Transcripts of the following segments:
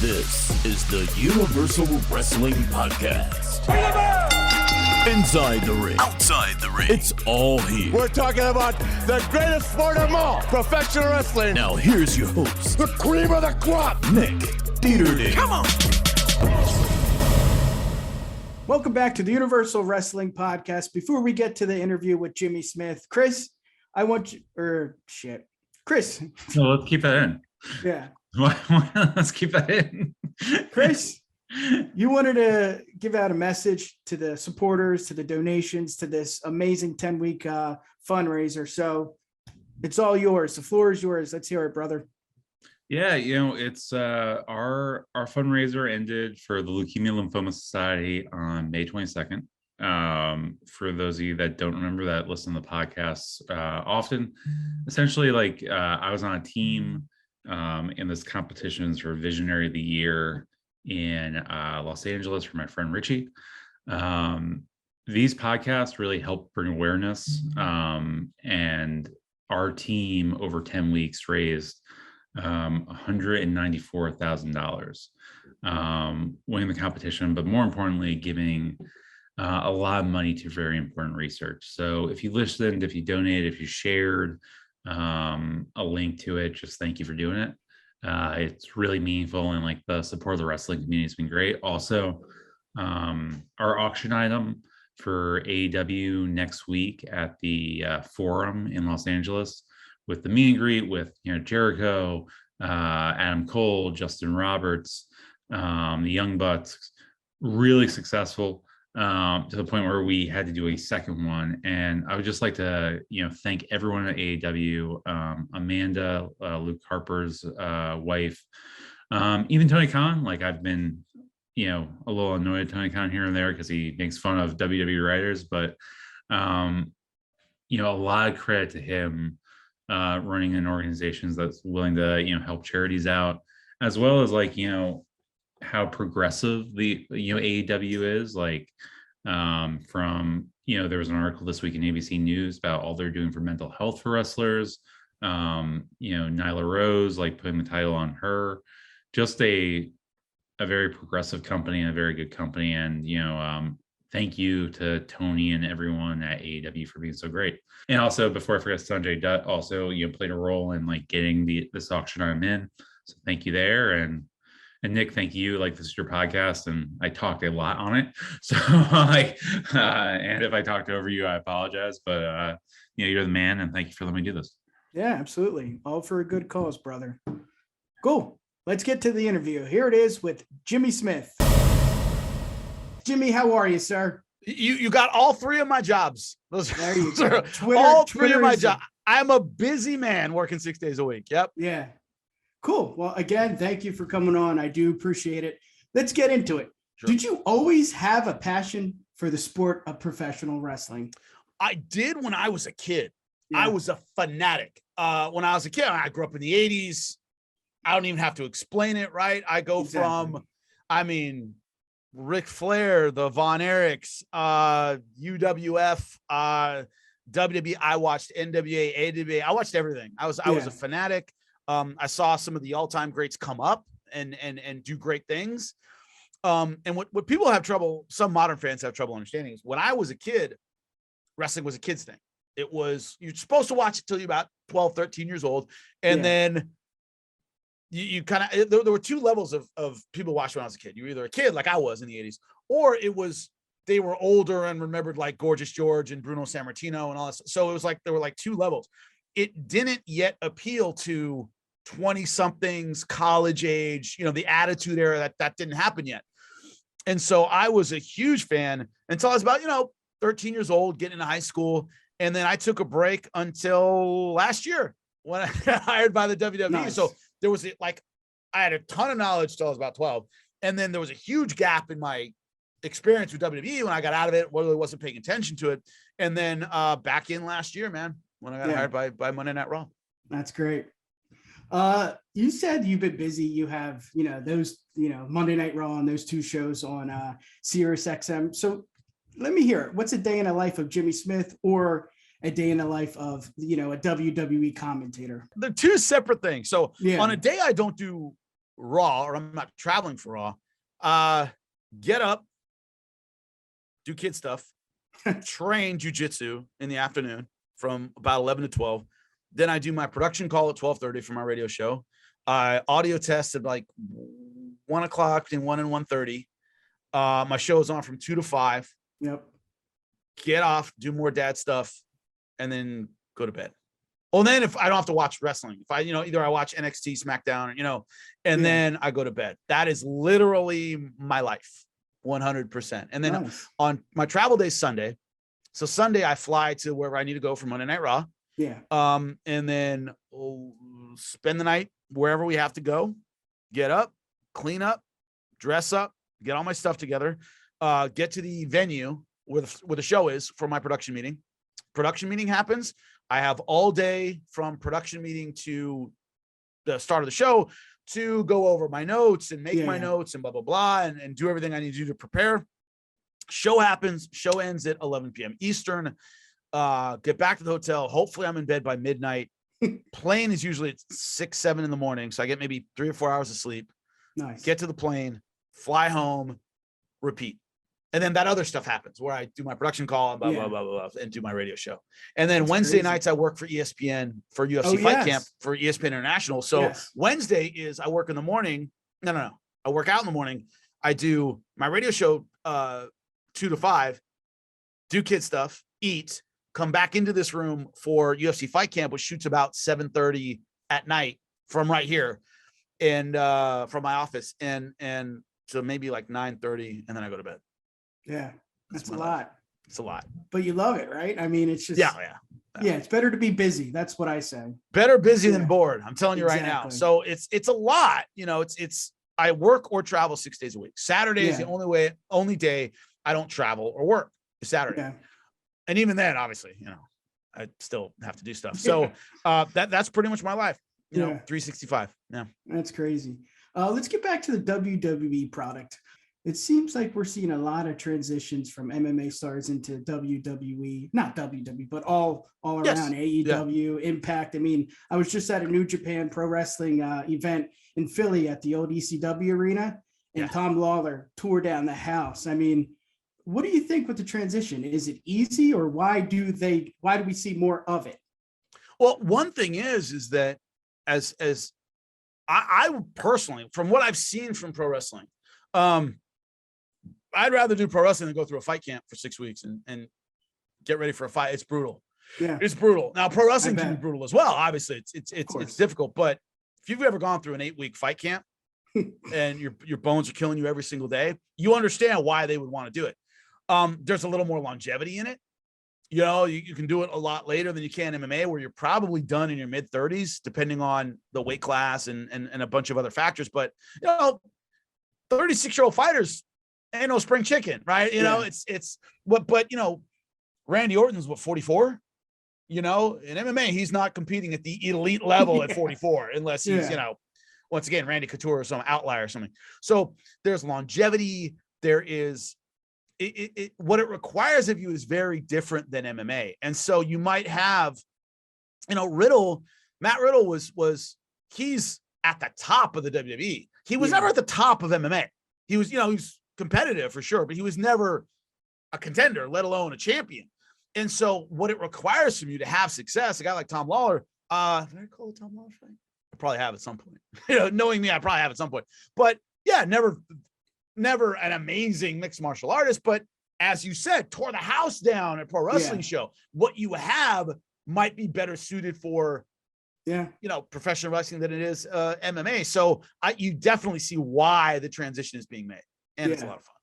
This is the Universal Wrestling Podcast. Inside the ring, outside the ring, it's all here. We're talking about the greatest sport of all, professional wrestling. Now here's your host, the cream of the crop, Nick Dieterden. Come on. Welcome back to the Universal Wrestling Podcast. Before we get to the interview with Jimmy Smith, Chris, I want you, Chris. No, let's keep that in. Yeah. Let's keep that in. Chris, you wanted to give out a message to the supporters, to the donations, to this amazing 10-week fundraiser. So it's all yours. The floor is yours. Let's hear it, brother. Yeah, it's our fundraiser ended for the Leukemia Lymphoma Society on May 22nd. For those of you that don't remember that, listen to the podcasts often. Essentially, I was on a team in this competitions for Visionary of the Year in Los Angeles for my friend Richie. These podcasts really help bring awareness, and our team over 10 weeks raised $194,000 winning the competition, but more importantly, giving a lot of money to very important research. So if you listened, if you donated, if you shared a link to it, just thank you for doing it. It's really meaningful, and the support of the wrestling community has been great. Also, our auction item for AEW next week at the Forum in Los Angeles, with the meet and greet with Jericho, Adam Cole, Justin Roberts, the Young Bucks, really successful to the point where we had to do a second one. And I would just like to thank everyone at AEW, Amanda, Luke Harper's wife, even Tony Khan. I've been a little annoyed at Tony Khan here and there because he makes fun of WWE writers, but a lot of credit to him running an organization that's willing to help charities out, as well as how progressive the AEW is. From there was an article this week in ABC News about all they're doing for mental health for wrestlers. Nyla Rose, putting the title on her. Just a very progressive company and a very good company. And thank you to Tony and everyone at AEW for being so great. And also, before I forget, Sanjay Dutt also played a role in getting this auction item in. So thank you there. And Nick, thank you. This is your podcast, and I talked a lot on it. So and if I talked over you, I apologize. But you're the man, and thank you for letting me do this. Yeah, absolutely. All for a good cause, brother. Cool. Let's get to the interview. Here it is with Jimmy Smith. Jimmy, how are you, sir? You got all three of my jobs. There you go. All three of my jobs. I'm a busy man working 6 days a week. Yep. Yeah. Cool. Well, again, thank you for coming on. I do appreciate it. Let's get into it. Sure. Did you always have a passion for the sport of professional wrestling? I did when I was a kid. Yeah. I was a fanatic. When I was a kid, I grew up in the 80s. I don't even have to explain it, right? I go from, Ric Flair, the Von Erichs, UWF, WWE. I watched NWA, AWA. I watched everything. I was a fanatic. I saw some of the all-time greats come up and do great things. And what people have trouble, some modern fans have trouble understanding, is when I was a kid, wrestling was a kid's thing. It was, you're supposed to watch it till you're about 12, 13 years old. And then you kind of, there were two levels of people watching when I was a kid. You were either a kid like I was in the 80s, or it was, they were older and remembered Gorgeous George and Bruno Sammartino and all that. So it was there were two levels. It didn't yet appeal to 20-somethings, college age, the Attitude Era, that didn't happen yet. And so I was a huge fan until I was about, 13 years old, getting into high school. And then I took a break until last year when I got hired by the WWE. Nice. So there was I had a ton of knowledge till I was about 12. And then there was a huge gap in my experience with WWE when I got out of it, really wasn't paying attention to it. And then back in last year, man, when I got hired by Monday Night Raw. That's great. You said you've been busy. You have, those, Monday Night Raw and those two shows on Sirius XM. So let me hear it. What's a day in the life of Jimmy Smith, or a day in the life of, a WWE commentator? They're two separate things. So on a day I don't do Raw, or I'm not traveling for Raw, get up, do kid stuff, train jujitsu in the afternoon from about 11 to 12. Then I do my production call at 12:30 for my radio show. Audio test at like 1 o'clock, between 1 and 1:30. My show is on from 2 to 5. Yep. Get off, do more dad stuff, and then go to bed. Well, then if I don't have to watch wrestling, if I, either I watch NXT, SmackDown, and then I go to bed. That is literally my life, 100%. And then on my travel day, Sunday. So Sunday I fly to wherever I need to go for Monday Night Raw. Yeah. And then spend the night wherever we have to go, get up, clean up, dress up, get all my stuff together, get to the venue where the show is for my production meeting. Production meeting happens. I have all day from production meeting to the start of the show to go over my notes and make my notes and blah, blah, blah, and do everything I need to do to prepare. Show happens. Show ends at 11 p.m. Eastern. Get back to the hotel. Hopefully I'm in bed by midnight. Plane is usually at 6, 7 in the morning. So I get maybe 3 or 4 hours of sleep. Nice. Get to the plane, fly home, repeat. And then that other stuff happens where I do my production call and blah, blah, blah, blah, blah, and do my radio show. And then Wednesday nights I work for ESPN for UFC Fight Camp for ESPN International. So Wednesday is I work in the morning. No. I work out in the morning. I do my radio show 2 to 5, do kid stuff, eat, come back into this room for UFC Fight Camp, which shoots about 7:30 at night from right here and from my office. And so maybe like 9:30, and then I go to bed. Yeah, that's a lot. It's a lot. But you love it, right? I mean, it's just yeah. It's better to be busy. That's what I say. Better busy than bored. I'm telling you right now. So it's a lot. It's I work or travel 6 days a week. Saturday is the only day I don't travel or work. Is Saturday. Yeah. And even then, obviously, I still have to do stuff. So that's pretty much my life. 365. Yeah. That's crazy. Let's get back to the WWE product. It seems like we're seeing a lot of transitions from MMA stars into WWE, not WWE, but all around AEW, Impact. I mean, I was just at a New Japan Pro Wrestling event in Philly at the old ECW arena, and Tom Lawler tore down the house. I mean, what do you think with the transition? Is it easy, or why do we see more of it? Well, one thing is that as I personally, from what I've seen from pro wrestling, I'd rather do pro wrestling than go through a fight camp for 6 weeks and get ready for a fight. It's brutal. Yeah, it's brutal. Now, pro wrestling can be brutal as well. Obviously, it's difficult. But if you've ever gone through an 8-week fight camp and your bones are killing you every single day, you understand why they would want to do it. There's a little more longevity in it. You can do it a lot later than you can in MMA, where you're probably done in your mid-30s, depending on the weight class and a bunch of other factors. But 36-year-old fighters ain't no spring chicken, right? But Randy Orton's 44. In MMA, he's not competing at the elite level at 44 unless he's, once again, Randy Couture or some outlier or something. So there's longevity. There is what it requires of you is very different than MMA. And so you might have, Matt Riddle he's at the top of the WWE. He was never at the top of MMA. He was, he was competitive for sure, but he was never a contender, let alone a champion. And so what it requires from you to have success, a guy like Tom Lawler, did I call it Tom Lawler? I probably have at some point. Knowing me, I probably have at some point. But yeah, never an amazing mixed martial artist, but as you said, tore the house down at a pro wrestling show. What you have might be better suited for professional wrestling than it is MMA. So you definitely see why the transition is being made, and it's a lot of fun.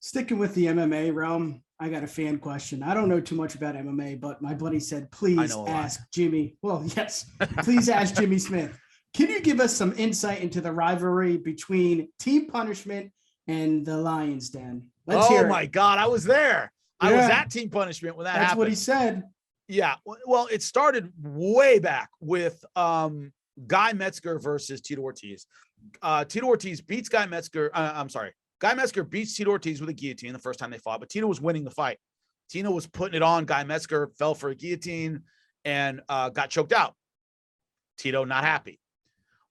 Sticking with the MMA realm, I got a fan question. I don't know too much about MMA, but my buddy said, please ask Jimmy. Well, yes, please ask Jimmy Smith. Can you give us some insight into the rivalry between Team Punishment and the Lions Den? Let's hear it. Oh my God, I was there. I was at Team Punishment when that happened. That's what he said. Yeah. Well, it started way back with Guy Metzger versus Tito Ortiz. Tito Ortiz beats Guy Metzger. Guy Metzger beats Tito Ortiz with a guillotine the first time they fought, but Tito was winning the fight. Tito was putting it on. Guy Metzger fell for a guillotine and got choked out. Tito not happy.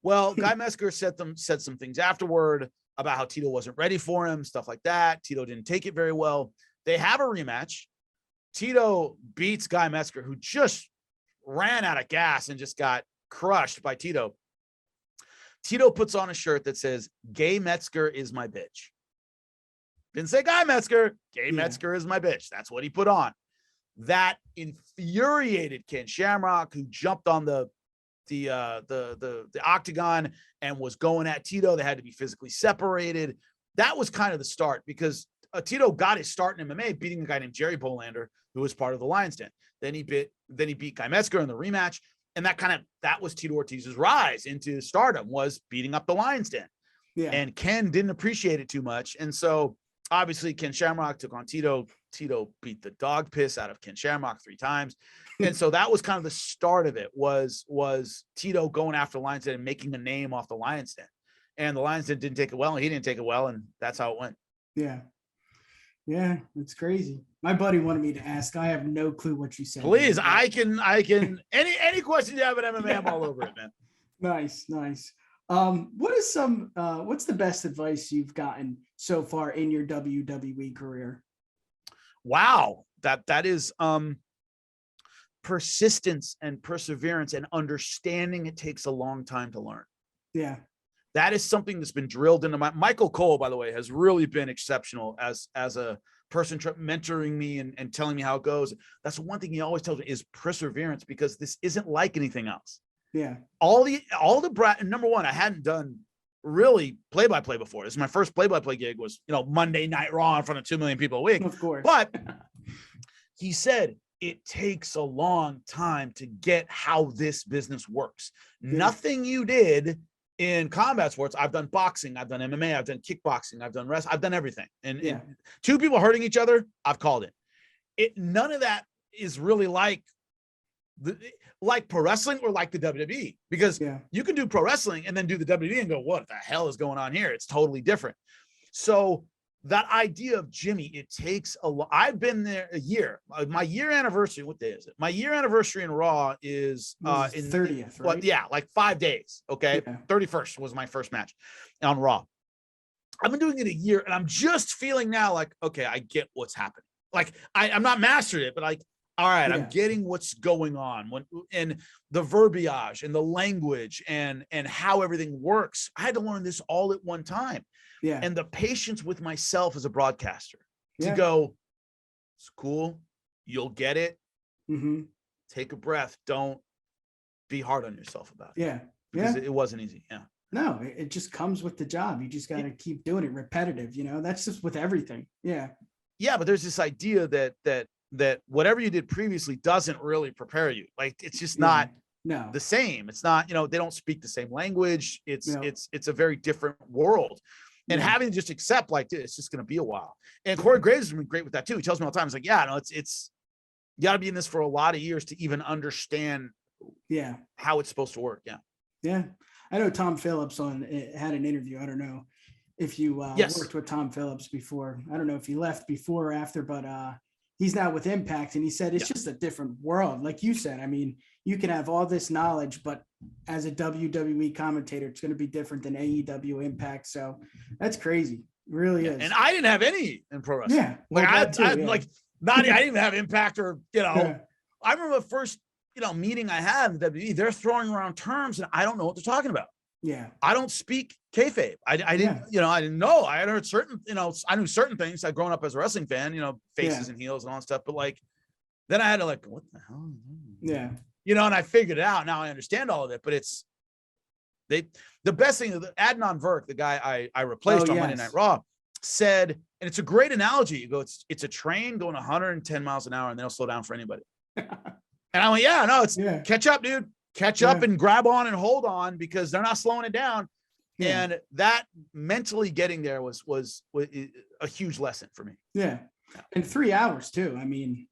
Well, Guy Metzger said some things afterward about how Tito wasn't ready for him, stuff like that. Tito didn't take it very well. They have a rematch. Tito beats Guy Metzger, who just ran out of gas and just got crushed by Tito. Tito puts on a shirt that says, "Gay Metzger is my bitch." Didn't say Guy Metzger. Gay Metzger is my bitch. That's what he put on. That infuriated Ken Shamrock, who jumped on the octagon and was going at Tito. They had to be physically separated. That was kind of the start, because Tito got his start in MMA beating a guy named Jerry Bolander, who was part of the Lions Den. Then he beat Guy Metzger in the rematch. And that was Tito Ortiz's rise into stardom, was beating up the Lions Den. Yeah. And Ken didn't appreciate it too much. And so obviously Ken Shamrock took on Tito. Tito beat the dog piss out of Ken Shamrock 3 times. And so that was kind of the start of it, was Tito going after the Lions Den and making a name off the Lions Den. And the Lions Den didn't take it well, and he didn't take it well, and that's how it went. Yeah. Yeah, it's crazy. My buddy wanted me to ask. I have no clue what you said. Please, I can any questions you have at MMA, I'm all over it, man. Nice. What's the best advice you've gotten so far in your WWE career? Wow, that is persistence and perseverance and understanding it takes a long time to learn. Yeah. That is something that's been drilled into Michael Cole, by the way, has really been exceptional as a person mentoring me and telling me how it goes. That's one thing he always tells me is perseverance, because this isn't like anything else. Yeah. All the number one, I hadn't done really play-by-play before. This is my first play-by-play gig, was, Monday Night Raw in front of 2 million people a week. Of course. But he said, it takes a long time to get how this business works. Yeah. Nothing you did in combat sports, I've done boxing, I've done MMA, I've done kickboxing, I've done wrestling, I've done everything. And 2 people hurting each other, I've called it. None of that is really like pro wrestling or like the WWE, because you can do pro wrestling and then do the WWE and go, what the hell is going on here? It's totally different. So that idea of Jimmy, it takes a lot. I've been there a year. My year anniversary, what day is it? My year anniversary in Raw is in 30th, right? Well, yeah, like 5 days. Okay. Yeah. 31st was my first match on Raw. I've been doing it a year, and I'm just feeling now like, okay, I get what's happening. Like I'm not mastered it, but like, all right, I'm getting what's going on and the verbiage and the language and how everything works. I had to learn this all at one time. Yeah. And the patience with myself as a broadcaster to go, it's cool. You'll get it. Mm-hmm. Take a breath. Don't be hard on yourself about it. Yeah. Because it wasn't easy. Yeah. No, it just comes with the job. You just got to keep doing it repetitive. That's just with everything. Yeah. Yeah. But there's this idea that whatever you did previously doesn't really prepare you. Like, it's just not the same. It's not, they don't speak the same language. It's a very different world. And having to just accept, like, dude, it's just going to be a while. And Corey Graves has been great with that too. He tells me all the time, he's like, it's you got to be in this for a lot of years to even understand how it's supposed to work. Yeah. Yeah. I know Tom Phillips had an interview. I don't know if you worked with Tom Phillips before. I don't know if he left before or after, but he's now with Impact, and he said it's just a different world. Like you said, I mean, you can have all this knowledge, but as a WWE commentator, it's going to be different than AEW Impact. So that's crazy. It really is. And I didn't have any in pro wrestling. Yeah. Like I didn't even have Impact or, I remember the first, meeting I had in the WWE, they're throwing around terms and I don't know what they're talking about. Yeah. I don't speak kayfabe. I didn't, I didn't know. I had heard certain, I knew certain things. I'd grown up as a wrestling fan, faces and heels and all that stuff. But like, then I had to like, what the hell? Yeah. And I figured it out. Now I understand all of it, but the best thing, Adnan Virk, the guy I replaced on Monday Night Raw, said, and it's a great analogy. You go, it's a train going 110 miles an hour and they'll slow down for anybody. And I went, catch up, dude. Catch up and grab on and hold on, because they're not slowing it down. Yeah. And that mentally getting there was a huge lesson for me. Yeah. And 3 hours too. I mean,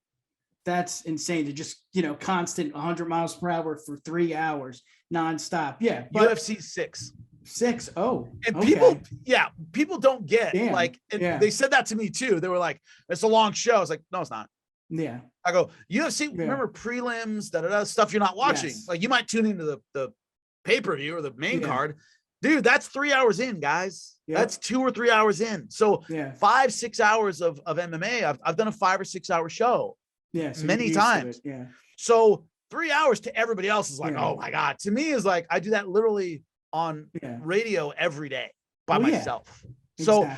that's insane to just, constant 100 miles per hour for 3 hours nonstop. Yeah. UFC 6. Oh, and people don't get they said that to me too. They were like, it's a long show. I was like, no, it's not. Yeah. I go, UFC, remember prelims, stuff you're not watching. Yes. Like, you might tune into the pay-per-view or the main card, dude, that's 3 hours in, guys. That's 2 or 3 hours in. So 5-6 hours of MMA. I've done a 5 or 6 hour show. So many times. So 3 hours to everybody else is like, oh my God. To me is like, I do that literally on radio every day by myself. So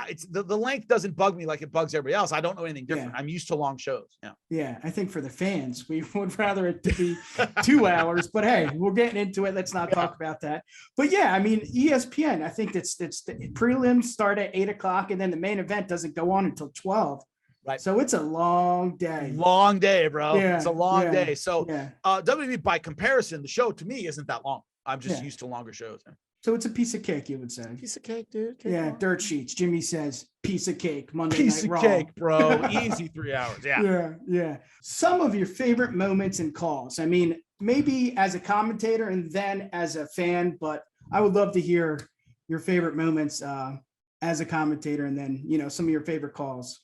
it's the length doesn't bug me like it bugs everybody else. I don't know anything different. I'm used to long shows. I think for the fans, we would rather it to be 2 hours, but hey, we're getting into it. Let's not talk about that. But I mean, ESPN, I think it's the prelims start at 8 o'clock and then the main event doesn't go on until 12. Right. So it's a long day. Long day, bro. It's a long day. So WWE, by comparison, the show to me isn't that long. I'm just used to longer shows. So it's a piece of cake, you would say. Piece of cake, dude. Dirt sheets. Jimmy says, piece of cake. Monday piece Night Raw. Piece of cake, bro. Easy 3 hours. Yeah. Some of your favorite moments and calls. I mean, maybe as a commentator and then as a fan, but I would love to hear your favorite moments as a commentator and then, some of your favorite calls.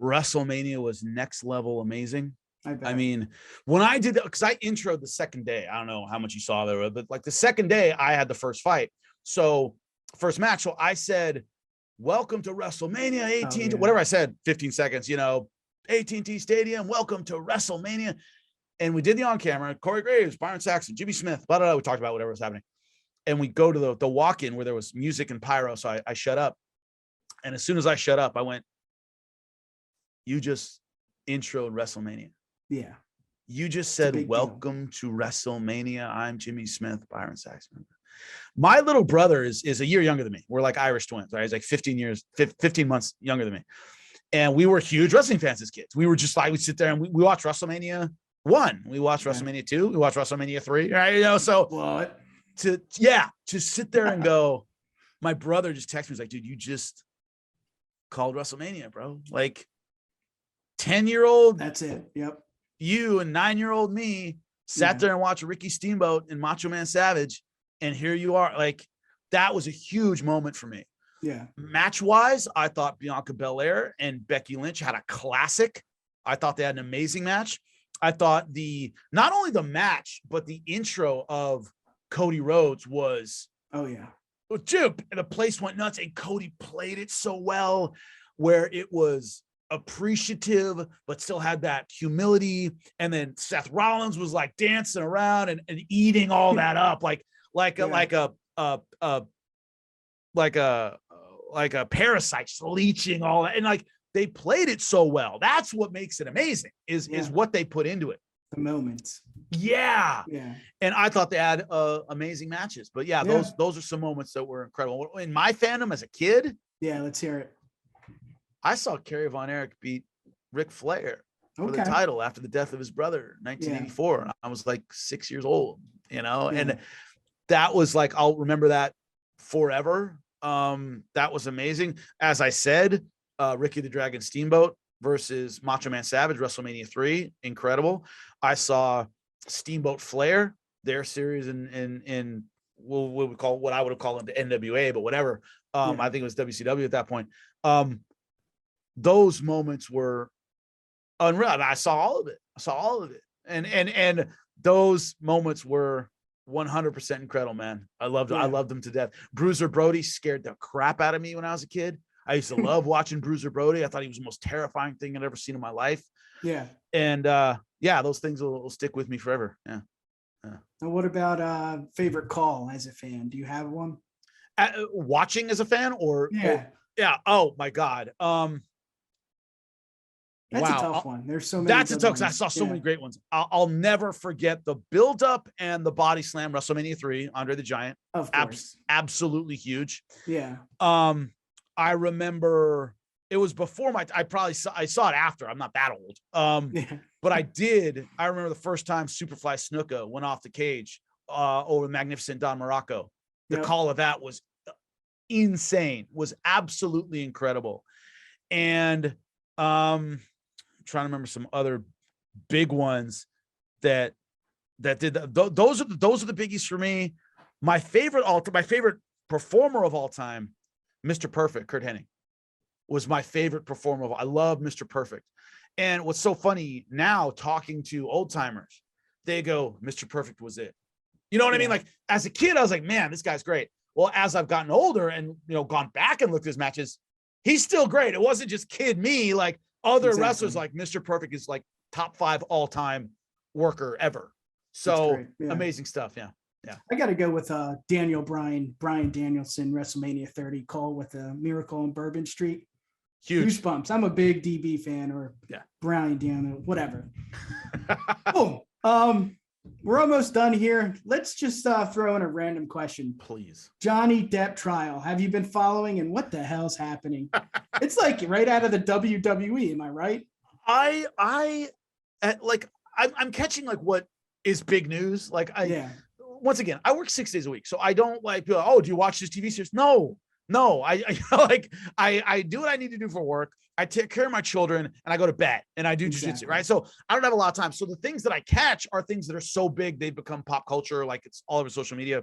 WrestleMania was next level amazing. I mean, when I did that, because I introed the second day, I don't know how much you saw there, but like the second day I had the first fight. So first match. So I said, welcome to WrestleMania 18, whatever I said, 15 seconds, AT&T Stadium, welcome to WrestleMania. And we did the on camera, Corey Graves, Byron Saxton, Jimmy Smith, blah, blah, blah. We talked about whatever was happening. And we go to the walk-in where there was music and pyro. So I shut up. And as soon as I shut up, I went, you just introed WrestleMania. You just said, welcome to WrestleMania. I'm Jimmy Smith, Byron Saxton. My little brother is a year younger than me. We're like Irish twins, right? He's like 15 months younger than me. And we were huge wrestling fans as kids. We were just like, we'd sit there and we watched WrestleMania 1. We watched WrestleMania 2. We watched WrestleMania 3, right? So what? To sit there and go, my brother just texted me. He's like, dude, you just called WrestleMania, bro. Like 10-year-old. That's it. Yep. You and 9-year-old me sat there and watched Ricky Steamboat and Macho Man Savage. And here you are. Like, that was a huge moment for me. Match wise, I thought Bianca Belair and Becky Lynch had a classic. I thought they had an amazing match. I thought not only the match, but the intro of Cody Rhodes was, dude, the place went nuts and Cody played it so well where it was appreciative, but still had that humility. And then Seth Rollins was like dancing around and eating all that up, like a parasite, just leeching all that. And like, they played it so well. That's what makes it amazing is what they put into it. The moments. And I thought they had amazing matches, but those are some moments that were incredible. In my fandom as a kid. Let's hear it. I saw Kerry Von Erich beat Ric Flair for the title after the death of his brother in 1984. I was like 6 years old, and that was like, I'll remember that forever. That was amazing. As I said, Ricky the Dragon Steamboat versus Macho Man Savage, WrestleMania 3, incredible. I saw Steamboat Flair, their series in what I would have called the NWA, but whatever. I think it was WCW at that point. Those moments were unreal. I saw all of it. And those moments were 100% incredible, man. I loved them to death. Bruiser Brody scared the crap out of me when I was a kid. I used to love watching Bruiser Brody. I thought he was the most terrifying thing I'd ever seen in my life. And those things will stick with me forever. And what about favorite call as a fan? Do you have one? Watching as a fan or oh my God. That's a tough one. There's so many. That's a tough because I saw so many great ones. I'll never forget the build up and the body slam WrestleMania 3, Andre the Giant. Of course. Absolutely huge. I remember it was before I saw it after. I'm not that old. But I remember the first time Superfly Snuka went off the cage over Magnificent Don Morocco. The call of that was insane, was absolutely incredible. And trying to remember some other big ones that did that. Those are the biggies for me. My favorite performer of all time, Mr. Perfect, Kurt Hennig, was my favorite performer. I love Mr. Perfect. And what's so funny now, talking to old timers, they go, Mr. Perfect was it. You know what I mean? Like as a kid, I was like, man, this guy's great. Well, as I've gotten older and, gone back and looked at his matches, he's still great. It wasn't just kid me, like other wrestlers, like Mr. Perfect is like top 5 all-time worker ever. So amazing stuff. Yeah. Yeah. I got to go with Brian Danielson, WrestleMania 30 call with a Miracle on Bourbon Street. Huge Goosebumps. I'm a big DB fan, or Brian Daniel, whatever. Boom. We're almost done here. Let's just throw in a random question. Please. Johnny Depp trial. Have you been following, and what the hell's happening? It's like right out of the WWE. Am I right? I'm catching like what is big news. Like once again, I work 6 days a week. So I don't like, do you watch this TV series? No, I do what I need to do for work. I take care of my children and I go to bed and I do jiu-jitsu, right? So I don't have a lot of time. So the things that I catch are things that are so big, they've become pop culture. Like it's all over social media.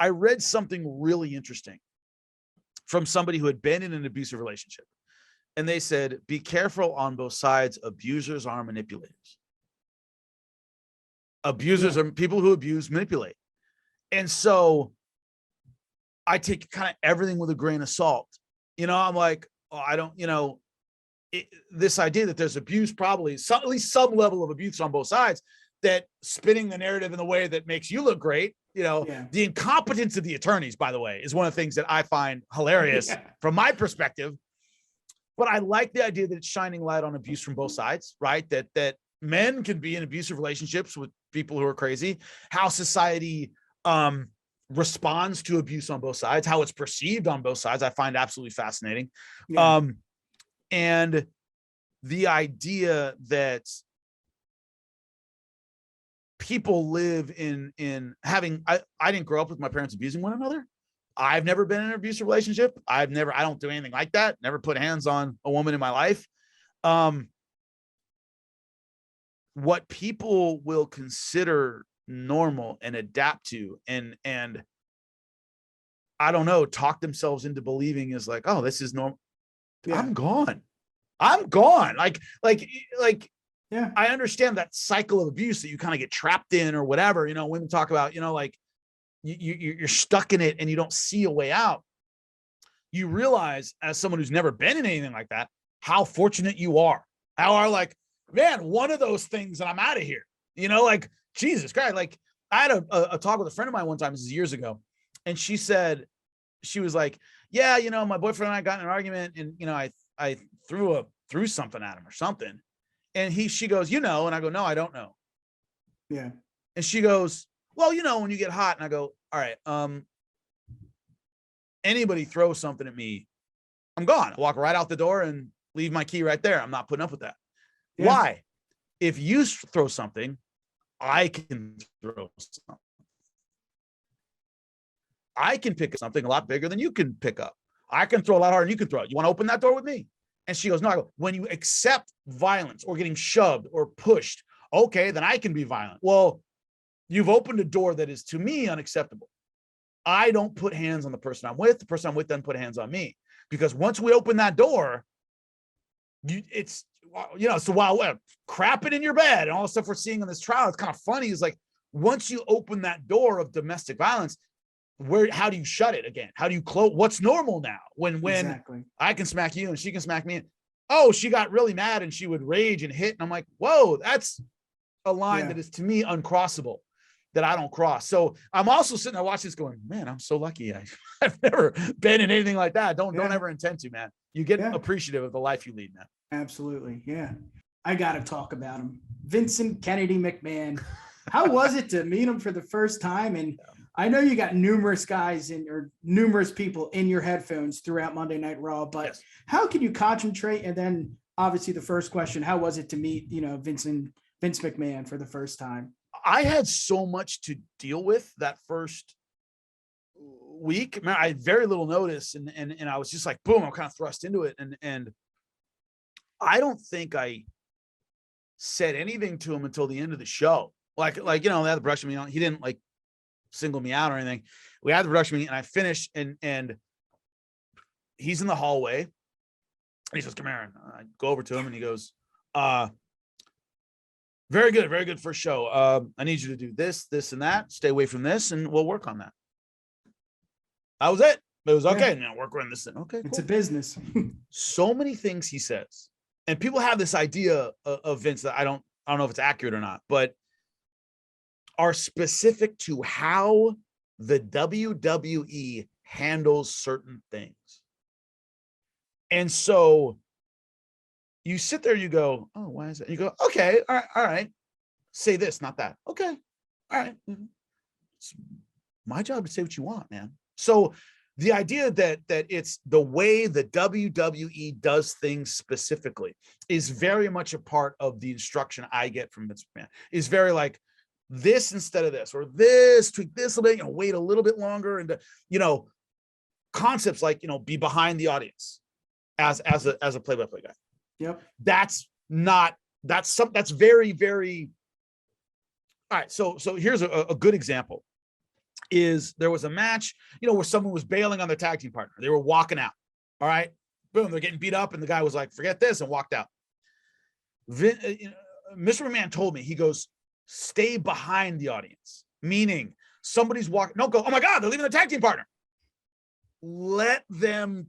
I read something really interesting from somebody who had been in an abusive relationship. And they said, be careful on both sides. Abusers are manipulators. Abusers are people who abuse, manipulate. And so I take kind of everything with a grain of salt. I'm like, I don't, this idea that there's abuse, probably at least some level of abuse on both sides, that spinning the narrative in the way that makes you look great. The incompetence of the attorneys, by the way, is one of the things that I find hilarious from my perspective. But I like the idea that it's shining light on abuse from both sides, right? That men can be in abusive relationships with people who are crazy, how society responds to abuse on both sides, how it's perceived on both sides. I find absolutely fascinating. And the idea that people live in having, I didn't grow up with my parents abusing one another. I've never been in an abusive relationship. I don't do anything like that. Never put hands on a woman in my life. What people will consider normal and adapt to and I don't know, talk themselves into believing is like, oh, this is normal. I'm gone. Like, I understand that cycle of abuse that you kind of get trapped in or whatever, women talk about, like you're stuck in it and you don't see a way out. You realize as someone who's never been in anything like that, how fortunate you are. Like, man, one of those things and I'm out of here, like Jesus Christ. Like I had a talk with a friend of mine one time, this is years ago. And she said, she was like, yeah, my boyfriend and I got in an argument and, I threw something at him or something. And she goes, and I go, no, I don't know. Yeah. And she goes, well, when you get hot. And I go, all right, anybody throws something at me, I'm gone. I walk right out the door and leave my key right there. I'm not putting up with that. Yeah. Why? If you throw something, I can throw something. I can pick up something a lot bigger than you can pick up. I can throw a lot harder than you can throw it. You want to open that door with me? And she goes, no. I go, when you accept violence or getting shoved or pushed, okay, then I can be violent. Well, you've opened a door that is to me unacceptable. I don't put hands on the person I'm with. The person I'm with doesn't put hands on me. Because once we open that door, it's so while crapping in your bed and all the stuff we're seeing in this trial, it's kind of funny. Is like, once you open that door of domestic violence, how do you shut it again? How do you close? What's normal now when exactly. I can smack you and she can smack me? Oh, she got really mad and she would rage and hit. And I'm like, whoa, that's a line that is to me uncrossable, that I don't cross. So I'm also sitting there watching this going, man, I'm so lucky. I've never been in anything like that. Don't ever intend to, man. You get appreciative of the life you lead, man. Absolutely. Yeah. I got to talk about him. Vincent Kennedy McMahon. How was it to meet him for the first time? And I know you got numerous guys or numerous people in your headphones throughout Monday Night Raw, but how can you concentrate? And then obviously the first question, how was it to meet, Vince McMahon for the first time? I had so much to deal with that first week. I had very little notice and I was just like, boom, I'm kind of thrust into it. And I don't think I said anything to him until the end of the show. Like, they had the production meeting. He didn't like single me out or anything. We had the production meeting and I finished and he's in the hallway and he says, come here. And I go over to him and he goes, Very good first show. I need you to do this, this, and that. Stay away from this, and we'll work on that. That was it. It was okay. Now work on this. Okay, it's cool. a business. So many things he says, and people have this idea of Vince that I don't know if it's accurate or not, but are specific to how the WWE handles certain things. And so you sit there, you go, oh, why is that? You go, okay, all right. Say this, not that. Okay, all right. It's my job to say what you want, man. So the idea that it's the way the WWE does things specifically is very much a part of the instruction I get from Vince McMahon. Is very like this instead of this, or this, tweak this a bit, wait a little bit longer, and concepts like be behind the audience as a play-by-play guy. Yep. That's very, very. All right. So here's a good example. Is there was a match, where someone was bailing on their tag team partner. They were walking out. All right. Boom. They're getting beat up. And the guy was like, forget this, and walked out. Mr. McMahon told me, he goes, stay behind the audience. Meaning somebody's walking. Don't go, oh my God, they're leaving the tag team partner. Let the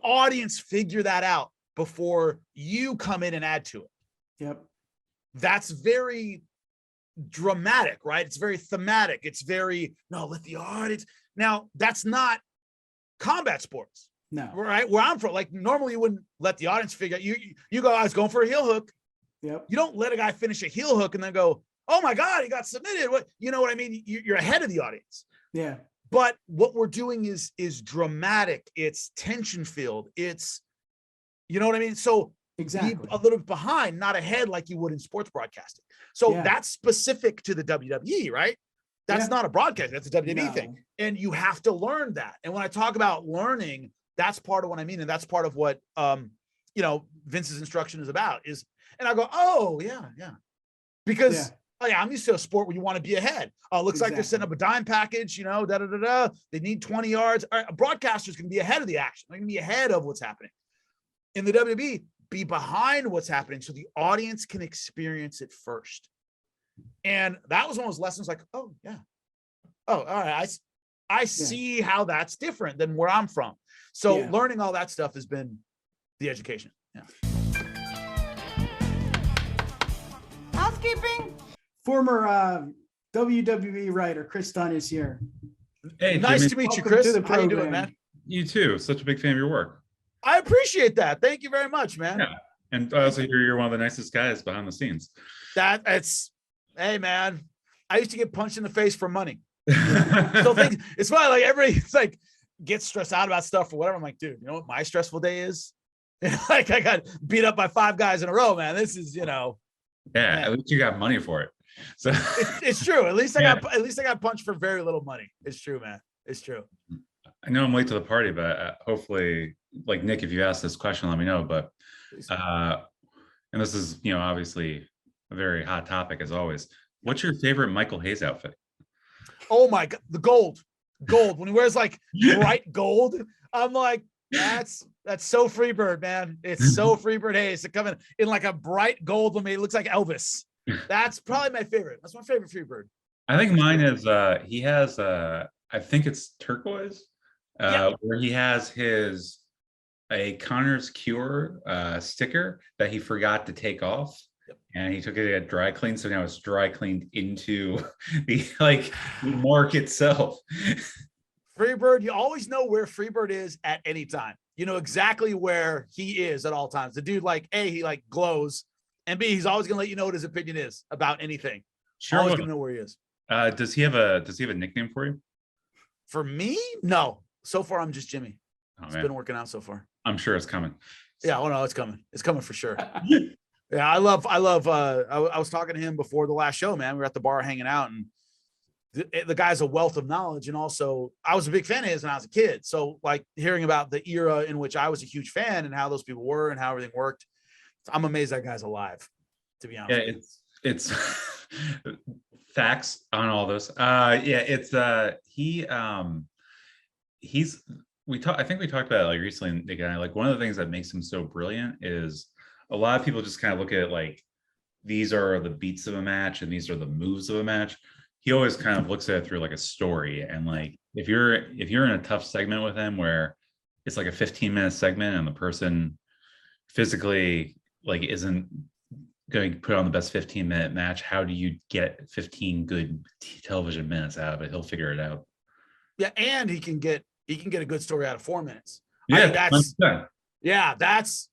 audience figure that out before you come in and add to it. Yep. That's very dramatic, right? It's very thematic. It's very, no, let the audience. Now, that's not combat sports. No. Right? Where I'm from, like normally you wouldn't let the audience figure out. You go, I was going for a heel hook. Yep. You don't let a guy finish a heel hook and then go, oh my God, he got submitted. What, you know what I mean? You're ahead of the audience. Yeah. But what we're doing is dramatic. It's tension filled. It's, you know what I mean? So exactly be a little bit behind, not ahead like you would in sports broadcasting. So that's specific to the WWE, right? That's not a broadcast. That's a WWE thing. And you have to learn that. And when I talk about learning, that's part of what I mean. And that's part of what, Vince's instruction is about is, and I go, oh yeah. Because I'm used to a sport where you want to be ahead. Looks like they're setting up a dime package, They need 20 yards. All right, broadcasters can be ahead of the action. They can be ahead of what's happening. In the WWE, be behind what's happening so the audience can experience it first. And that was one of those lessons like, oh yeah. Oh, all right. I see how that's different than where I'm from. So learning all that stuff has been the education. Yeah. Housekeeping. Former WWE writer Chris Dunn is here. Hey, nice Jimmy. to meet you, Welcome Chris. to the How you doing, man? You too. Such a big fan of your work. I appreciate that. Thank you very much, man. Yeah. And I also hear you're one of the nicest guys behind the scenes. Hey, man, I used to get punched in the face for money. So it's why like everybody like gets stressed out about stuff or whatever. I'm like, dude, you know what my stressful day is? Like I got beat up by 5 guys in a row, man. This is, Yeah, at least you got money for it. So it's true. At least I got punched for very little money. It's true, man. It's true. I know I'm late to the party, but hopefully, like Nick, if you ask this question, let me know. But and this is, obviously a very hot topic as always. What's your favorite Michael Hayes outfit? Oh my God, the gold when he wears like bright gold. I'm like, that's so Freebird, man. It's so Freebird Hayes to come in like a bright gold when he looks like Elvis. That's probably my favorite. That's my favorite Freebird. I think mine is he has I think it's turquoise, where he has a Connor's Cure sticker that he forgot to take off. And he took it at dry clean, so now it's dry cleaned into the mark itself. Freebird, you always know where Freebird is at any time. You know exactly where he is at all times. The dude, like, A, he like glows, and B, he's always gonna let you know what his opinion is about anything. Sure, always gonna know where he is. Does he have a nickname for you? For me, no. So far, I'm just Jimmy. It's Man. been working out so far. I'm sure it's coming. Yeah, oh no, it's coming. It's coming for sure. Yeah, I love. I was talking to him before the last show, man. We were at the bar hanging out, and the guy's a wealth of knowledge. And also, I was a big fan of his when I was a kid. So, like, hearing about the era in which I was a huge fan and how those people were and how everything worked, I'm amazed that guy's alive, to be honest. Yeah, it's facts on all those. I think we talked about it like recently, Nick and I, like one of the things that makes him so brilliant is a lot of people just kind of look at it like these are the beats of a match and these are the moves of a match. He always kind of looks at it through like a story. And like, if you're in a tough segment with him where it's like a 15-minute segment and the person physically like isn't going to put on the best 15-minute match, how do you get 15 good television minutes out of it? He'll figure it out. Yeah, and he can get a good story out of 4 minutes. Yeah, that's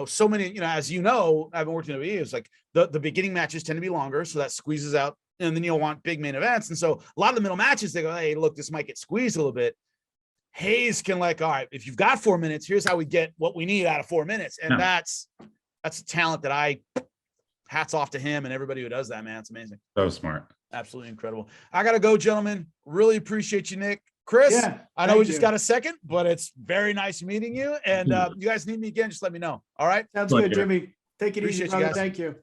so many, as you know, I've been working in WWE, it's like the beginning matches tend to be longer, so that squeezes out, and then you'll want big main events. And so a lot of the middle matches, they go, hey, look, this might get squeezed a little bit. Hayes can like, all right, if you've got 4 minutes, here's how we get what we need out of 4 minutes. And that's a talent that hats off to him and everybody who does that, man. It's amazing. So smart. Absolutely incredible. I got to go, gentlemen. Really appreciate you, Nick. Chris, I know we just got a second, but it's very nice meeting you. And you guys need me again, just let me know. All right. Sounds good, Jimmy. Take it Appreciate easy, brother. you guys. Thank you.